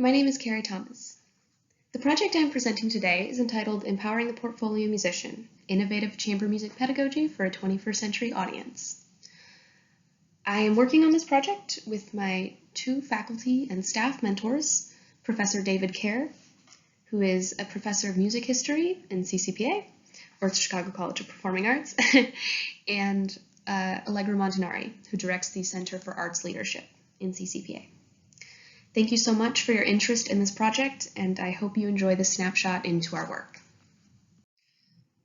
My name is Kerry Thomas. The project I'm presenting today is entitled Empowering the Portfolio Musician, Innovative Chamber Music Pedagogy for a 21st Century Audience. I am working on this project with my two faculty and staff mentors, Professor David Kerr, who is a professor of music history in CCPA, or Chicago College of Performing Arts, and Allegra Montanari, who directs the Center for Arts Leadership in CCPA. Thank you so much for your interest in this project, and I hope you enjoy this snapshot into our work.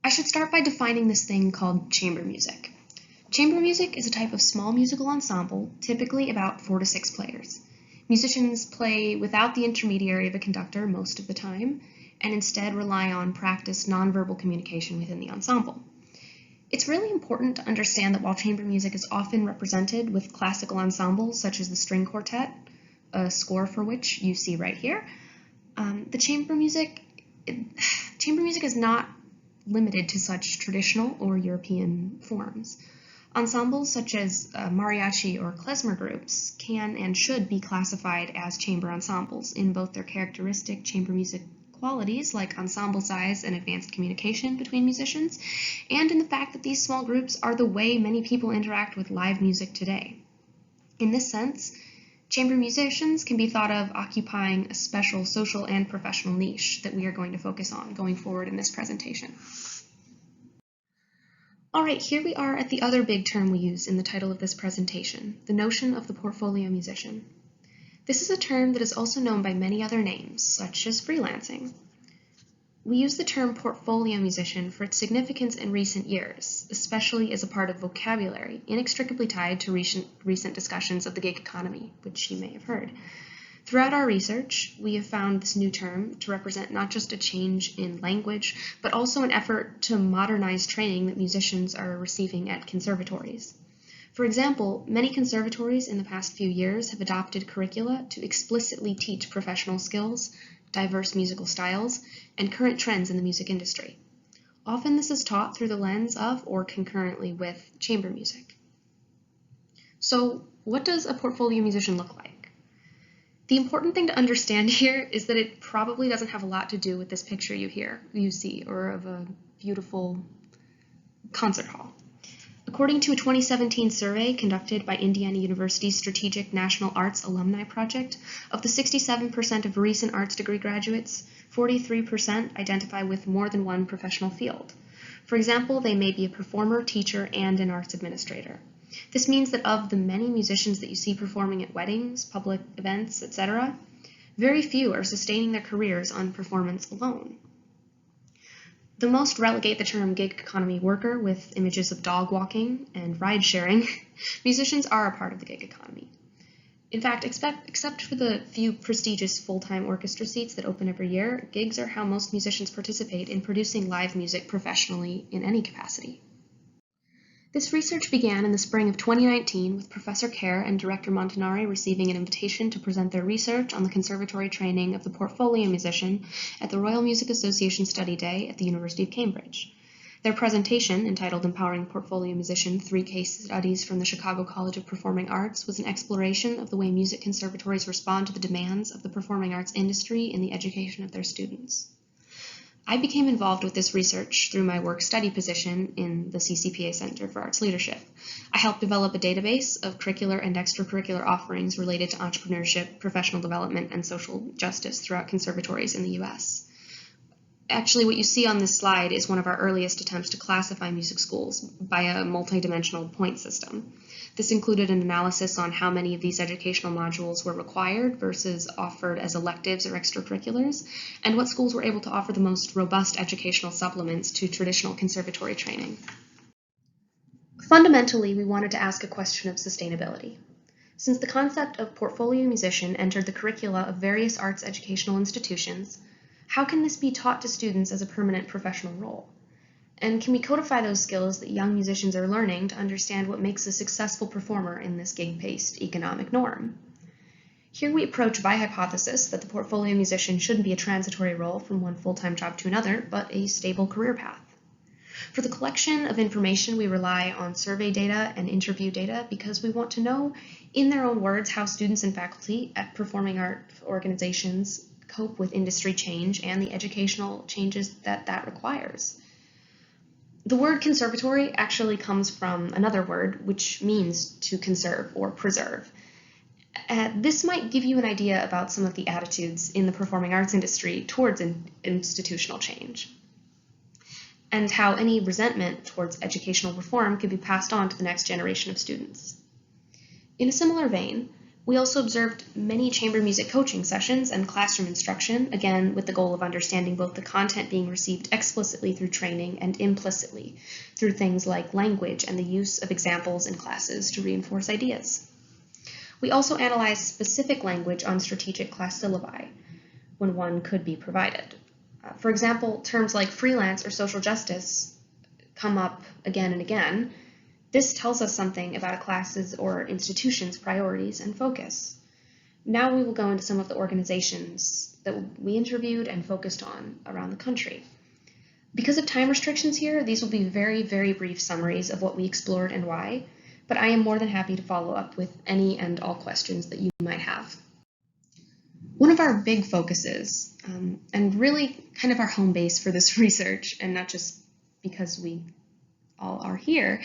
I should start by defining this thing called chamber music. Chamber music is a type of small musical ensemble, typically about 4 to 6 players. Musicians play without the intermediary of a conductor most of the time, and instead rely on practiced nonverbal communication within the ensemble. It's really important to understand that while chamber music is often represented with classical ensembles such as the string quartet, a score for which you see right here, the chamber music is not limited to such traditional or European forms. Ensembles such as mariachi or klezmer groups can and should be classified as chamber ensembles in both their characteristic chamber music qualities like ensemble size and advanced communication between musicians, and in the fact that these small groups are the way many people interact with live music today. In this sense, chamber musicians can be thought of occupying a special social and professional niche that we are going to focus on going forward in this presentation. All right, here we are at the other big term we use in the title of this presentation, the notion of the portfolio musician. This is a term that is also known by many other names, such as freelancing. We use the term portfolio musician for its significance in recent years, especially as a part of vocabulary inextricably tied to recent discussions of the gig economy, which you may have heard. Throughout our research, we have found this new term to represent not just a change in language, but also an effort to modernize training that musicians are receiving at conservatories. For example, many conservatories in the past few years have adopted curricula to explicitly teach professional skills, diverse musical styles, and current trends in the music industry. Often this is taught through the lens of or concurrently with chamber music. So, what does a portfolio musician look like? The important thing to understand here is that it probably doesn't have a lot to do with this picture you see, or of a beautiful concert hall. According to a 2017 survey conducted by Indiana University's Strategic National Arts Alumni Project, of the 67% of recent arts degree graduates, 43% identify with more than one professional field. For example, they may be a performer, teacher, and an arts administrator. This means that of the many musicians that you see performing at weddings, public events, etc., very few are sustaining their careers on performance alone. The most relegate the term gig economy worker with images of dog walking and ride sharing. Musicians are a part of the gig economy. In fact, except for the few prestigious full-time orchestra seats that open every year, gigs are how most musicians participate in producing live music professionally in any capacity. This research began in the spring of 2019 with Professor Kerr and Director Montanari receiving an invitation to present their research on the conservatory training of the portfolio musician at the Royal Music Association Study Day at the University of Cambridge. Their presentation, entitled Empowering the Portfolio Musician, 3 Case Studies from the Chicago College of Performing Arts, was an exploration of the way music conservatories respond to the demands of the performing arts industry in the education of their students. I became involved with this research through my work-study position in the CCPA Center for Arts Leadership. I helped develop a database of curricular and extracurricular offerings related to entrepreneurship, professional development, and social justice throughout conservatories in the U.S. Actually, what you see on this slide is one of our earliest attempts to classify music schools by a multidimensional point system. This included an analysis on how many of these educational modules were required versus offered as electives or extracurriculars, and what schools were able to offer the most robust educational supplements to traditional conservatory training. Fundamentally, we wanted to ask a question of sustainability. Since the concept of portfolio musician entered the curricula of various arts educational institutions, how can this be taught to students as a permanent professional role? And can we codify those skills that young musicians are learning to understand what makes a successful performer in this gig-paced economic norm? Here we approach by hypothesis that the portfolio musician shouldn't be a transitory role from one full-time job to another, but a stable career path. For the collection of information, we rely on survey data and interview data because we want to know, in their own words, how students and faculty at performing art organizations cope with industry change and the educational changes that requires. The word conservatory actually comes from another word, which means to conserve or preserve. This might give you an idea about some of the attitudes in the performing arts industry towards institutional change, and how any resentment towards educational reform can be passed on to the next generation of students. In a similar vein, we also observed many chamber music coaching sessions and classroom instruction, again with the goal of understanding both the content being received explicitly through training and implicitly through things like language and the use of examples in classes to reinforce ideas. We also analyzed specific language on strategic class syllabi when one could be provided. For example, terms like freelance or social justice come up again and again. This tells us something about a class's or institution's priorities and focus. Now we will go into some of the organizations that we interviewed and focused on around the country. Because of time restrictions here, these will be very, very brief summaries of what we explored and why, but I am more than happy to follow up with any and all questions that you might have. One of our big focuses, and really kind of our home base for this research, and not just because we all are here,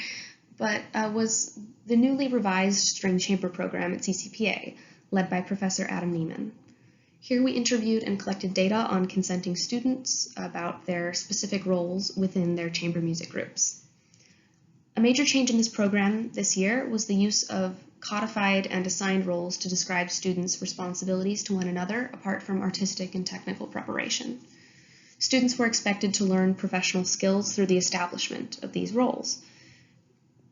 but was the newly revised string chamber program at CCPA, led by Professor Adam Neiman. Here we interviewed and collected data on consenting students about their specific roles within their chamber music groups. A major change in this program this year was the use of codified and assigned roles to describe students' responsibilities to one another apart from artistic and technical preparation. Students were expected to learn professional skills through the establishment of these roles.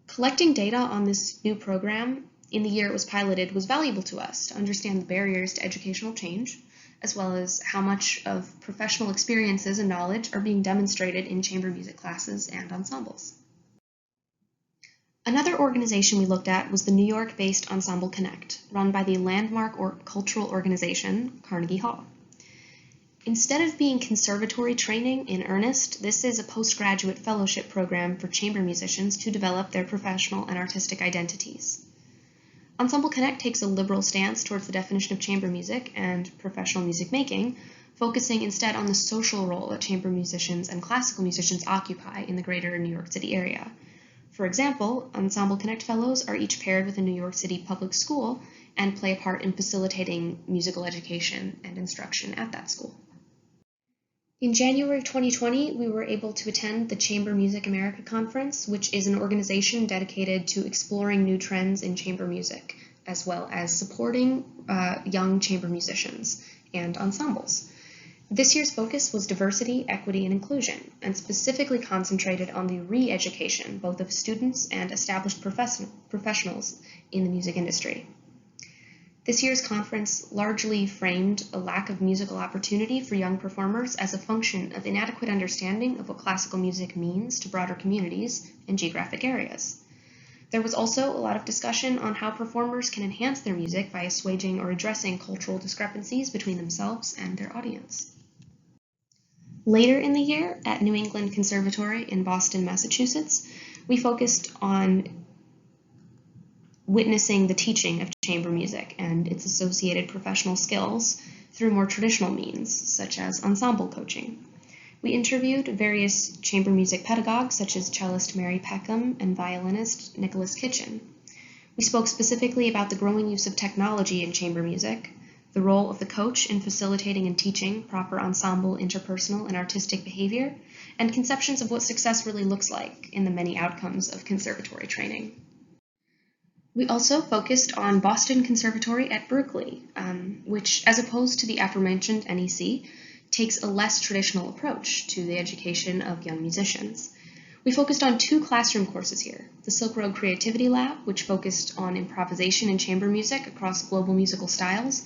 Collecting data on this new program in the year it was piloted was valuable to us to understand the barriers to educational change, as well as how much of professional experiences and knowledge are being demonstrated in chamber music classes and ensembles. Another organization we looked at was the New York-based Ensemble Connect, run by the landmark cultural organization, Carnegie Hall. Instead of being conservatory training in earnest, this is a postgraduate fellowship program for chamber musicians to develop their professional and artistic identities. Ensemble Connect takes a liberal stance towards the definition of chamber music and professional music making, focusing instead on the social role that chamber musicians and classical musicians occupy in the greater New York City area. For example, Ensemble Connect Fellows are each paired with a New York City public school and play a part in facilitating musical education and instruction at that school. In January of 2020, we were able to attend the Chamber Music America Conference, which is an organization dedicated to exploring new trends in chamber music, as well as supporting young chamber musicians and ensembles. This year's focus was diversity, equity, and inclusion, and specifically concentrated on the re-education, both of students and established professionals in the music industry. This year's conference largely framed a lack of musical opportunity for young performers as a function of inadequate understanding of what classical music means to broader communities and geographic areas. There was also a lot of discussion on how performers can enhance their music by assuaging or addressing cultural discrepancies between themselves and their audience. Later in the year, at New England Conservatory in Boston, Massachusetts, we focused on witnessing the teaching of chamber music and its associated professional skills through more traditional means, such as ensemble coaching. We interviewed various chamber music pedagogues, such as cellist Mary Peckham and violinist Nicholas Kitchen. We spoke specifically about the growing use of technology in chamber music, the role of the coach in facilitating and teaching proper ensemble, interpersonal, and artistic behavior, and conceptions of what success really looks like in the many outcomes of conservatory training. We also focused on Boston Conservatory at Berkeley, which, as opposed to the aforementioned NEC, takes a less traditional approach to the education of young musicians. We focused on 2 classroom courses here, the Silk Road Creativity Lab, which focused on improvisation and chamber music across global musical styles,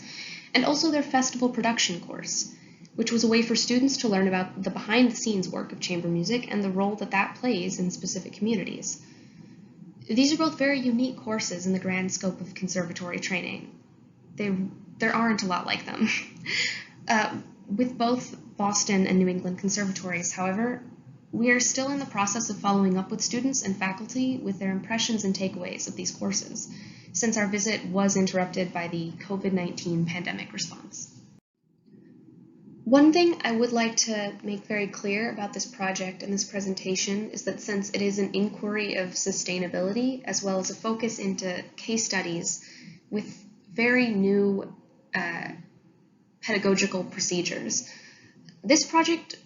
and also their festival production course, which was a way for students to learn about the behind-the-scenes work of chamber music and the role that plays in specific communities. These are both very unique courses in the grand scope of conservatory training. There aren't a lot like them. With both Boston and New England conservatories, however, We are still in the process of following up with students and faculty with their impressions and takeaways of these courses, since our visit was interrupted by the COVID-19 pandemic response. One thing I would like to make very clear about this project and this presentation is that since it is an inquiry of sustainability, as well as a focus into case studies with very new pedagogical procedures, this project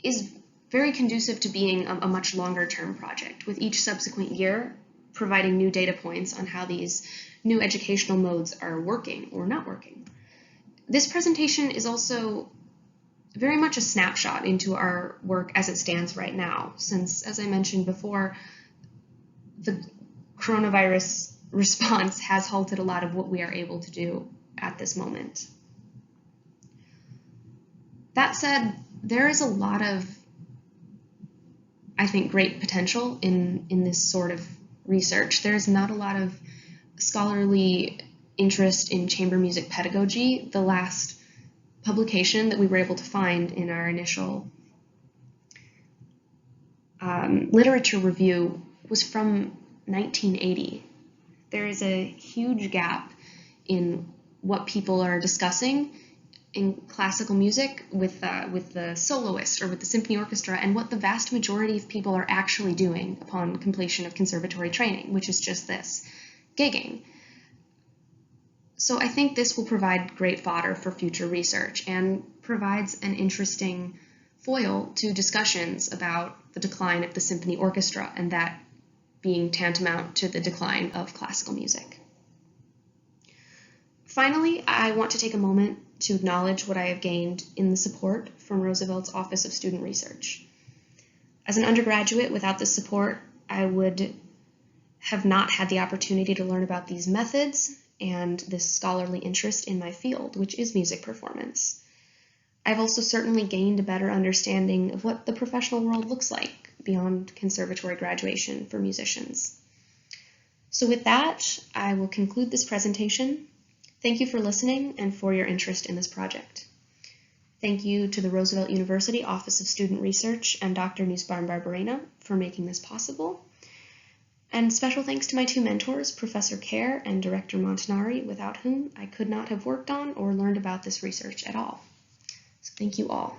is very conducive to being a much longer term project, with each subsequent year providing new data points on how these new educational modes are working or not working. This presentation is also very much a snapshot into our work as it stands right now, since, as I mentioned before, the coronavirus response has halted a lot of what we are able to do at this moment. That said, there is a lot of, I think, great potential in this sort of research. There's not a lot of scholarly interest in chamber music pedagogy. The last publication that we were able to find in our initial literature review was from 1980. There is a huge gap in what people are discussing in classical music with the soloist or with the symphony orchestra, and what the vast majority of people are actually doing upon completion of conservatory training, which is just this, gigging. So I think this will provide great fodder for future research and provides an interesting foil to discussions about the decline of the symphony orchestra, and that being tantamount to the decline of classical music. Finally, I want to take a moment to acknowledge what I have gained in the support from Roosevelt's Office of Student Research. As an undergraduate, without this support, I would have not had the opportunity to learn about these methods and this scholarly interest in my field, which is music performance. I've also certainly gained a better understanding of what the professional world looks like beyond conservatory graduation for musicians. So with that, I will conclude this presentation. Thank you for listening and for your interest in this project. Thank you to the Roosevelt University Office of Student Research and Dr. Nussbaum Barberena for making this possible. And special thanks to my two mentors, Professor Kerr and Director Montanari, without whom I could not have worked on or learned about this research at all. So thank you all.